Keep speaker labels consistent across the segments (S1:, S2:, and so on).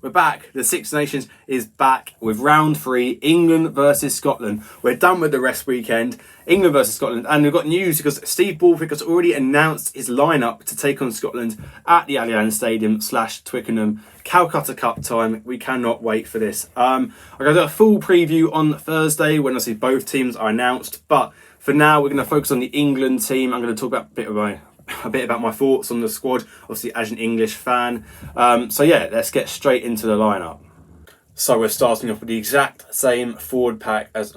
S1: we're back. The Six Nations is back with round 3, England versus Scotland. We're done with the rest weekend, England versus Scotland, and we've got news because Steve Borthwick has already announced his lineup to take on Scotland at the Allianz Stadium / Twickenham. Calcutta Cup time. We cannot wait for this. I'm going to do a full preview on Thursday when I see both teams are announced, but for now we're going to focus on the England team. I'm going to talk about a bit about my thoughts on the squad, obviously as an English fan. So yeah, let's get straight into the lineup. So we're starting off with the exact same forward pack as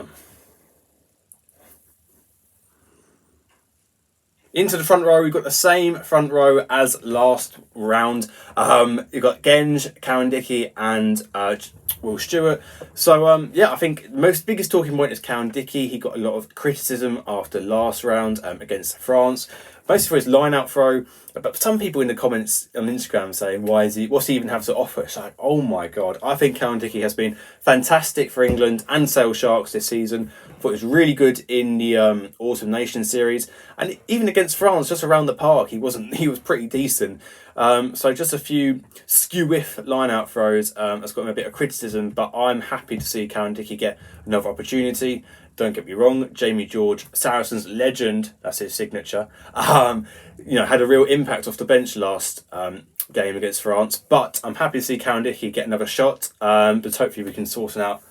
S1: into the front row. We've got the same front row as last round. You've got Genge, Cowan-Dickie and Will Stewart. So yeah, I think the biggest talking point is Cowan-Dickie. He got a lot of criticism after last round against France, mostly for his line-out throw. But some people in the comments on Instagram saying, what's he even have to offer? It's like, oh my God. I think Cowan-Dickie has been fantastic for England and Sale Sharks this season. I thought he was really good in the Autumn Nations series. And even against France, just around the park, he was pretty decent. So just a few skew-whiff line-out throws has got him a bit of criticism, but I'm happy to see Cowan-Dickie get another opportunity. Don't get me wrong, Jamie George, Saracens legend, that's his signature, had a real impact off the bench last game against France. But I'm happy to see Cowan-Dickie get another shot. But hopefully we can sort out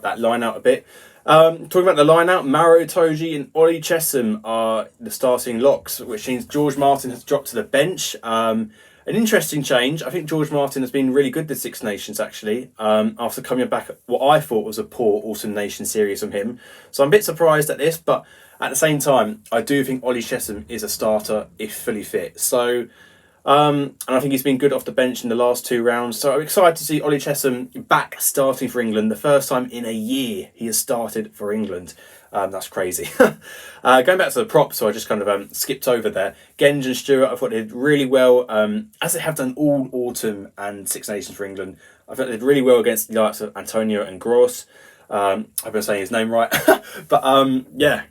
S1: that line out a bit. Talking about the line out, Maro Itoje and Ollie Chessum are the starting locks, which means George Martin has dropped to the bench. An interesting change. I think George Martin has been really good this Six Nations, actually, after coming back at what I thought was a poor Autumn Nation series from him. So I'm a bit surprised at this, but at the same time, I do think Ollie Chessum is a starter if fully fit. So, and I think he's been good off the bench in the last 2 rounds. So I'm excited to see Ollie Chessum back starting for England. The first time in a year he has started for England. That's crazy. Going back to the props, so I just kind of skipped over there. Genge and Stewart, I thought they did really well, as they have done all autumn and Six Nations for England. I thought they did really well against the likes of Antonio and Gross. I've been saying his name right. But yeah,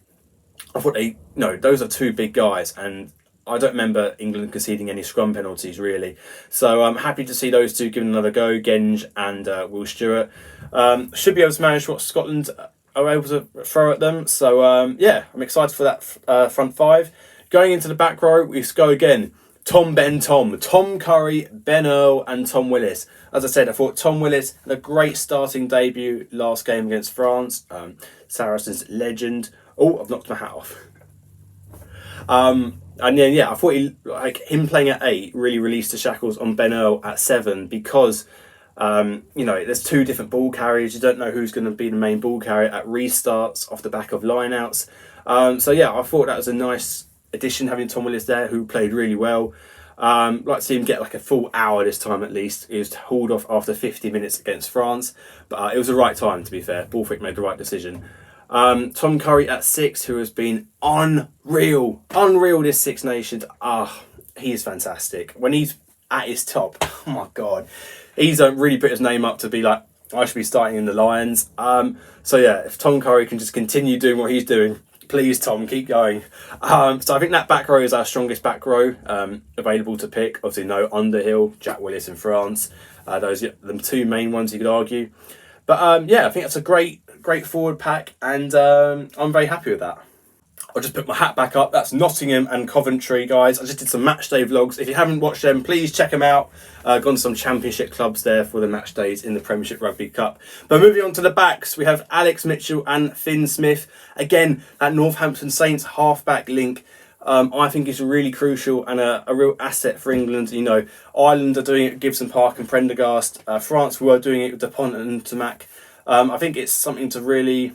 S1: I thought those are 2 big guys, and I don't remember England conceding any scrum penalties, really. So I'm happy to see those 2 giving another go, Genge and Will Stewart. Should be able to manage what Scotland are able to throw at them. So yeah, I'm excited for that front 5. Going into the back row, we go again. Tom Curry, Ben Earl and Tom Willis. As I said, I thought Tom Willis had a great starting debut last game against France. Saracens legend. Oh, I've knocked my hat off. And then, yeah, I thought him playing at 8 really released the shackles on Ben Earl at 7 because, there's 2 different ball carriers. You don't know who's going to be the main ball carrier at restarts off the back of lineouts. So, yeah, I thought that was a nice addition having Tom Willis there, who played really well. Like to see him get like a full hour this time at least. He was hauled off after 50 minutes against France. But it was the right time, to be fair. Borthwick made the right decision. Tom Curry at 6, who has been unreal this Six Nations. He is fantastic. When he's at his top, oh my God, he's really put his name up to be like, I should be starting in the Lions. So yeah, if Tom Curry can just continue doing what he's doing, please Tom, keep going. So I think that back row is our strongest back row available to pick. Obviously no Underhill, Jack Willis in France. Those are the 2 main ones you could argue. But yeah, I think that's a great forward pack, and I'm very happy with that. I'll just put my hat back up. That's Nottingham and Coventry, guys. I just did some match day vlogs. If you haven't watched them, please check them out. Gone to some championship clubs there for the match days in the Premiership Rugby Cup. But moving on to the backs, we have Alex Mitchell and Finn Smith. Again, that Northampton Saints halfback link, I think is really crucial and a real asset for England. Ireland are doing it with Gibson Park and Prendergast. France were doing it with Dupont and Tamac. I think it's something to really...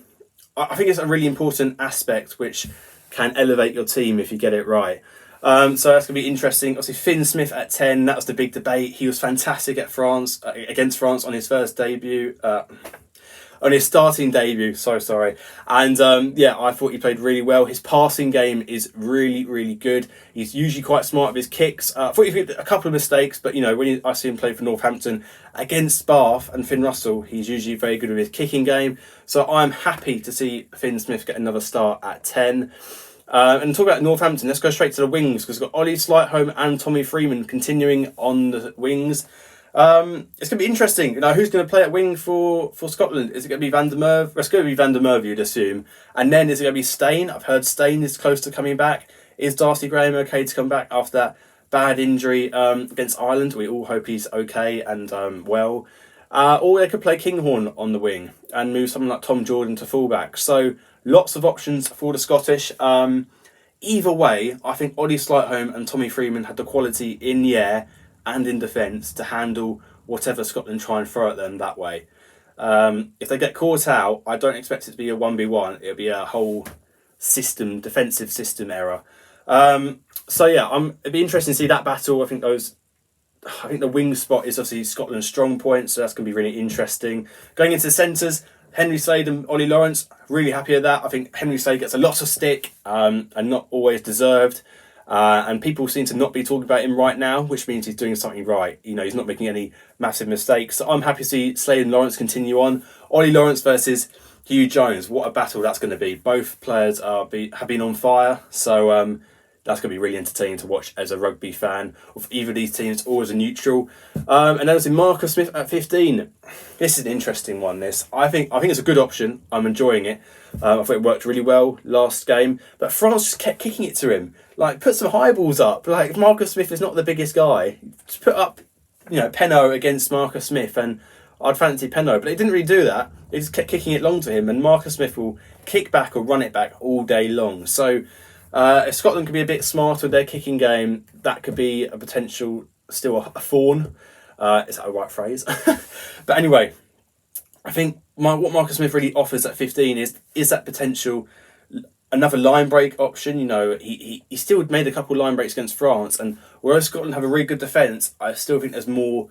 S1: I think it's a really important aspect which can elevate your team if you get it right. So that's going to be interesting. Obviously, Finn Smith at 10, that was the big debate. He was fantastic at France, against France on his first debut. On his starting debut, so sorry. And yeah, I thought he played really well. His passing game is really, really good. He's usually quite smart with his kicks. I thought he made a couple of mistakes, but when I see him play for Northampton against Bath and Finn Russell, he's usually very good with his kicking game. So I'm happy to see Finn Smith get another start at 10. And talk about Northampton, let's go straight to the wings, because we've got Ollie Slightholme and Tommy Freeman continuing on the wings. It's going to be interesting. Who's going to play at wing for Scotland? Is it going to be Van der Merwe? It's going to be Van der Merwe, you'd assume. And then is it going to be Steyn? I've heard Steyn is close to coming back. Is Darcy Graham okay to come back after that bad injury against Ireland? We all hope he's okay and well. Or they could play Kinghorn on the wing and move someone like Tom Jordan to fullback. So lots of options for the Scottish. Either way, I think Ollie Slightholme and Tommy Freeman had the quality in the air and in defence to handle whatever Scotland try and throw at them that way. If they get caught out, I don't expect it to be a 1v1. It'll be a whole defensive system error. So yeah, it'd be interesting to see that battle. I think the wing spot is obviously Scotland's strong point, so that's going to be really interesting. Going into the centres, Henry Slade and Ollie Lawrence, really happy with that. I think Henry Slade gets a lot of stick and not always deserved. And people seem to not be talking about him right now, which means he's doing something right. He's not making any massive mistakes. So I'm happy to see Slade and Lawrence continue on. Ollie Lawrence versus Hugh Jones. What a battle that's going to be. Both players have been on fire. So that's going to be really entertaining to watch as a rugby fan of either of these teams or as a neutral. And then obviously Marcus Smith at 15. This is an interesting one, this. I think it's a good option. I'm enjoying it. I thought it worked really well last game. But France just kept kicking it to him. Put some high balls up. If Marcus Smith is not the biggest guy, just put up, Penno against Marcus Smith, and I'd fancy Penno. But they didn't really do that. They just kept kicking it long to him, and Marcus Smith will kick back or run it back all day long. So if Scotland could be a bit smarter with their kicking game, that could be a potential, still a thorn. Is that a right phrase? But anyway, I think what Marcus Smith really offers at 15 is that potential, another line break option. He still made a couple of line breaks against France, and whereas Scotland have a really good defence, I still think there's more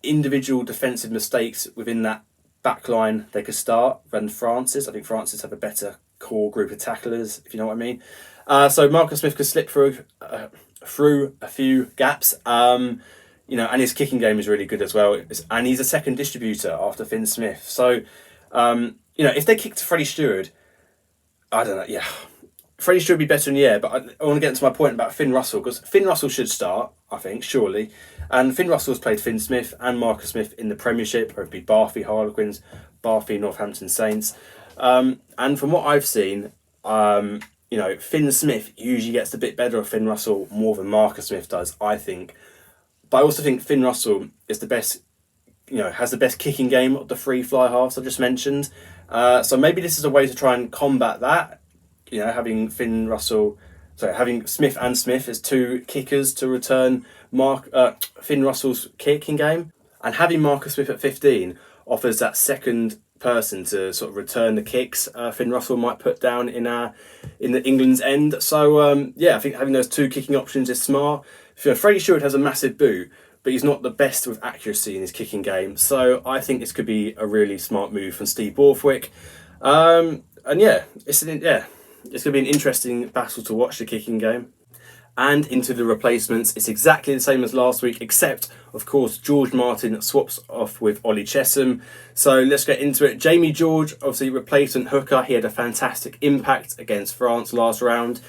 S1: individual defensive mistakes within that back line they could start than France's. I think France's have a better core group of tacklers, if you know what I mean. So Marcus Smith could slip through a few gaps, and his kicking game is really good as well. And he's a second distributor after Finn Smith. So, if they kick to Freddie Stewart, I don't know, yeah. Freddie Stewart would be better in the air, but I want to get into my point about Finn Russell, because Finn Russell should start, I think, surely. And Finn Russell's played Finn Smith and Marcus Smith in the Premiership, whether it be Barfy Harlequins, Barfy Northampton Saints. And from what I've seen, Finn Smith usually gets a bit better of Finn Russell more than Marcus Smith does, I think. But I also think Finn Russell is the best, has the best kicking game of the three fly halves I just mentioned. So maybe this is a way to try and combat that. Having having Smith and Smith as two kickers to return Finn Russell's kicking game, and having Marcus Smith at 15 offers that second person to sort of return the kicks Finn Russell might put down in the England's end. So I think having those two kicking options is smart. Freddie Stewart has a massive boot, but he's not the best with accuracy in his kicking game. So I think this could be a really smart move from Steve Borthwick. It's going to be an interesting battle to watch, the kicking game. And into the replacements, it's exactly the same as last week, except, of course, George Martin swaps off with Ollie Chesham. So let's get into it. Jamie George, obviously replacement hooker. He had a fantastic impact against France last round.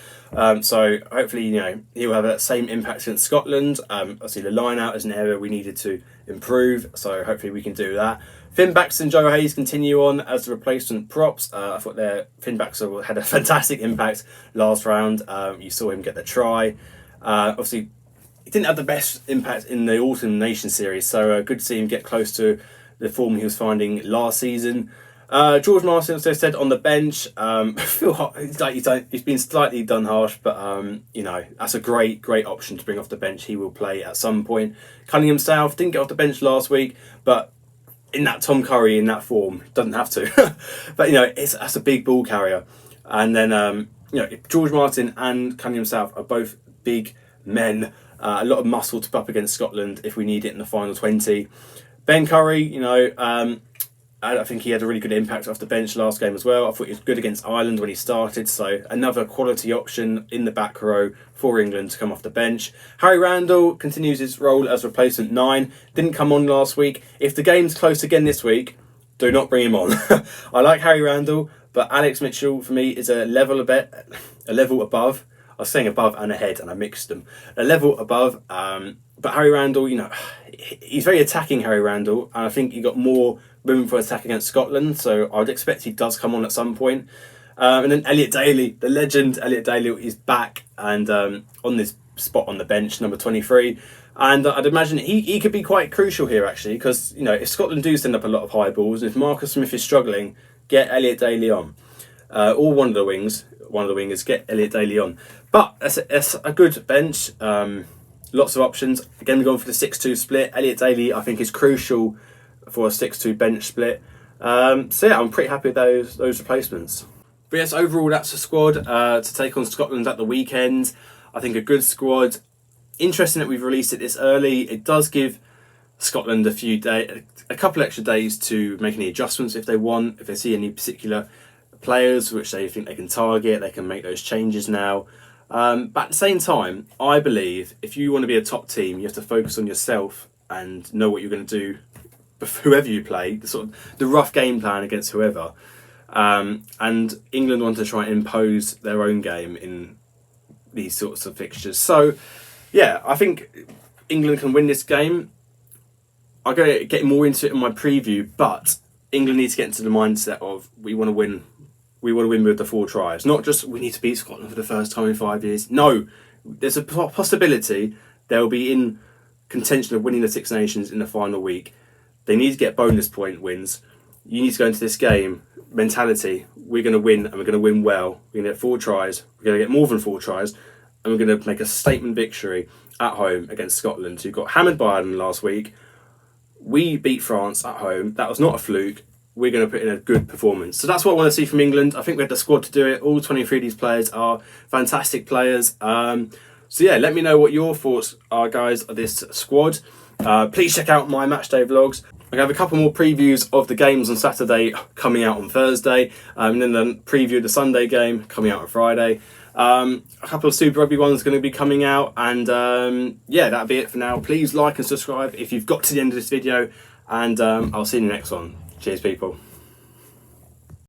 S1: So hopefully, he'll have that same impact against Scotland. Obviously, the line out is an area we needed to improve. So hopefully we can do that. Finn Baxter and Joe Hayes continue on as the replacement props. I thought Finn Baxter had a fantastic impact last round. You saw him get the try. Obviously, he didn't have the best impact in the Autumn Nation Series, so good to see him get close to the form he was finding last season. George Martin also said on the bench, I feel like he's been slightly done harsh, but that's a great option to bring off the bench. He will play at some point. Cunningham South didn't get off the bench last week, but in that Tom Curry in that form, doesn't have to. But that's a big ball carrier. And then George Martin and Cunningham South are both big men, a lot of muscle to put up against Scotland if we need it in the final 20. Ben Curry, I think he had a really good impact off the bench last game as well. I thought he was good against Ireland when he started, so another quality option in the back row for England to come off the bench. Harry Randall continues his role as replacement 9. Didn't come on last week. If the game's close again this week, do not bring him on. I like Harry Randall, but Alex Mitchell for me is a level above. I was saying above and ahead, and I mixed them. A level above, But Harry Randall, he's very attacking, Harry Randall, and I think he got more room for attack against Scotland, so I'd expect he does come on at some point. And then Elliot Daly, the legend Elliot Daly, is back and on this spot on the bench, number 23. And I'd imagine he could be quite crucial here, actually, because if Scotland do send up a lot of high balls, and if Marcus Smith is struggling, get Elliot Daly on. Or one of the wingers, get Elliot Daly on. But that's a good bench. Lots of options. Again, we're going for the 6-2 split. Elliot Daly, I think, is crucial for a 6-2 bench split. So yeah, I'm pretty happy with those replacements. But yes, overall, that's a squad to take on Scotland at the weekend. I think a good squad. Interesting that we've released it this early. It does give Scotland a couple extra days to make any adjustments if they want. If they see any particular players which they think they can target, they can make those changes now. But at the same time, I believe if you want to be a top team, you have to focus on yourself and know what you're going to do with whoever you play, the rough game plan against whoever. And England want to try and impose their own game in these sorts of fixtures. So, yeah, I think England can win this game. I'm going to get more into it in my preview, but England needs to get into the mindset of we want to win. We want to win with the 4 tries. Not just we need to beat Scotland for the first time in 5 years. No, there's a possibility they'll be in contention of winning the Six Nations in the final week. They need to get bonus point wins. You need to go into this game mentality. We're going to win, and we're going to win well. We're going to get 4 tries. We're going to get more than 4 tries, and we're going to make a statement victory at home against Scotland, who got hammered by Ireland last week. We beat France at home. That was not a fluke. We're going to put in a good performance. So that's what I want to see from England. I think we have the squad to do it. All 23 of these players are fantastic players. So yeah, let me know what your thoughts are, guys, of this squad. Please check out my matchday vlogs. I have a couple more previews of the games on Saturday coming out on Thursday, and then the preview of the Sunday game coming out on Friday. A couple of Super Rugby ones going to be coming out, and yeah, that'll be it for now. Please like and subscribe if you've got to the end of this video, and I'll see you in the next one. Cheers, people.